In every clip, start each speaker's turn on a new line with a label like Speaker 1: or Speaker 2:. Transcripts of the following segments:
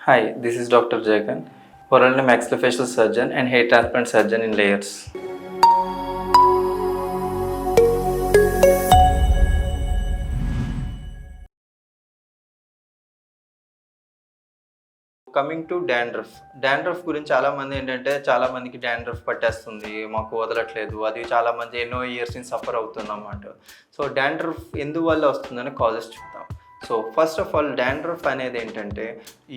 Speaker 1: Hi, this is Dr. Jagan, oral and maxillofacial surgeon and hair transplant surgeon in Layers. Coming to dandruff గురించి చాలా మందికి dandruff పట్టేస్తుంది, మాకు వదలట్లేదు, అది చాలా మంది ఎన్నో ఇయర్స్ నుంచి సఫర్ అవుతున్నమాట. సో డాండ్రఫ్ ఎందువల్ల వస్తుందని కాజెస్ చూద్దాం. So first of all dandruff అనేది ఏంటంటే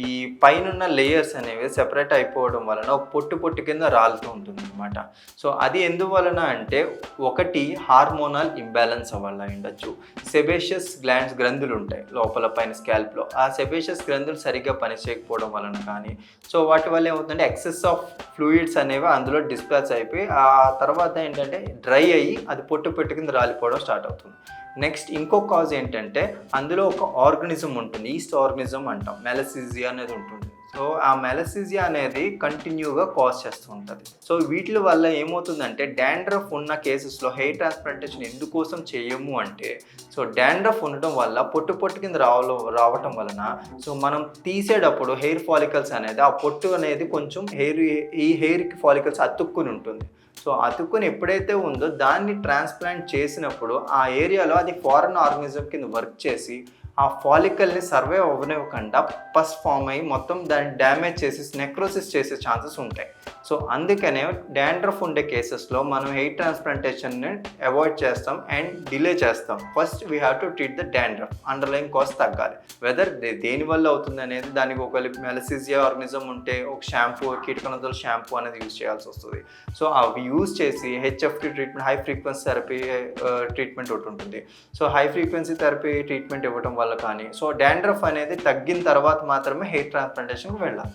Speaker 1: ఈ పైనున్న లేయర్స్ అనేవి సెపరేట్ అయిపోవడం వలన ఒక పొట్టు కింద రాలుతూ ఉంటుంది అనమాట. సో అది ఎందువలన అంటే ఒకటి హార్మోనల్ ఇంబ్యాలెన్స్ వల్ల ఉండొచ్చు. సెబేషియస్ గ్రంథులు ఉంటాయి లోపల పైన స్కాల్ప్లో, ఆ సెబేషియస్ గ్రంథులు సరిగ్గా పనిచేయకపోవడం వలన కానీ, సో వాటి వల్ల ఏమవుతుందంటే ఎక్సెస్ ఆఫ్ ఫ్లూయిడ్స్ అనేవి అందులో డిస్పాచ్ అయిపోయి ఆ తర్వాత ఏంటంటే డ్రై అయ్యి అది పొట్టు కింద రాలిపోవడం స్టార్ట్ అవుతుంది. నెక్స్ట్ ఇంకో కాజ్ ఏంటంటే అందులో ఒక ఆర్గనిజం ఉంటుంది, ఈస్ట్ ఆర్గనిజం అంటాం, మెలసిజియా అనేది ఉంటుంది. సో ఆ మెలసిజియా అనేది కంటిన్యూగా కాజ్ చేస్తూ ఉంటుంది. సో వీటి వల్ల ఏమవుతుందంటే డాండ్రఫ్ ఉన్న కేసెస్లో హెయిర్ ట్రాన్స్ప్లాంటేషన్ ఎందుకోసం చేయము అంటే, సో డాండ్రఫ్ ఉండటం వల్ల పొట్టు కింద రావటం వలన సో మనం తీసేటప్పుడు హెయిర్ ఫాలికల్స్ అనేది ఆ పొట్టు అనేది కొంచెం ఈ హెయిర్ ఫాలికల్స్ అతుక్కుని ఉంటుంది. సో అతుక్కుని ఎప్పుడైతే ఉందో దాన్ని ట్రాన్స్ప్లాంట్ చేసినప్పుడు ఆ ఏరియాలో అది ఫారెన్ ఆర్గనిజం కింద వర్క్ చేసి ఆ ఫాలికల్ని సర్వైవ్ అవ్వనివ్వకుండా పస్ ఫామ్ అయ్యి మొత్తం దాన్ని డ్యామేజ్ చేసి నెక్రోసిస్ చేసే ఛాన్సెస్ ఉంటాయి. సో అందుకనే డాండ్రఫ్ ఉండే కేసెస్లో మనం హెయిర్ ట్రాన్స్ప్లాంటేషన్ని అవాయిడ్ చేస్తాం అండ్ డిలే చేస్తాం. First we have to treat the dandruff, underline cause తగ్గాలి. వెదర్ దేనివల్ల అవుతుంది అనేది, దానికి ఒక మెలసిజియా ఆర్గనిజం ఉంటే ఒక షాంపూ, కీటకనాశుల షాంపూ అనేది యూజ్ చేయాల్సి వస్తుంది. సో అవి యూజ్ చేసి HFT treatment, high frequency therapy treatment ఒకటి ఉంటుంది. So high frequency therapy treatment ఇవ్వడం వల్ల కానీ, సో డాండ్రఫ్ అనేది తగ్గిన తర్వాత మాత్రమే హెయిర్ ట్రాన్స్ప్లాంటేషన్కి వెళ్ళాలి.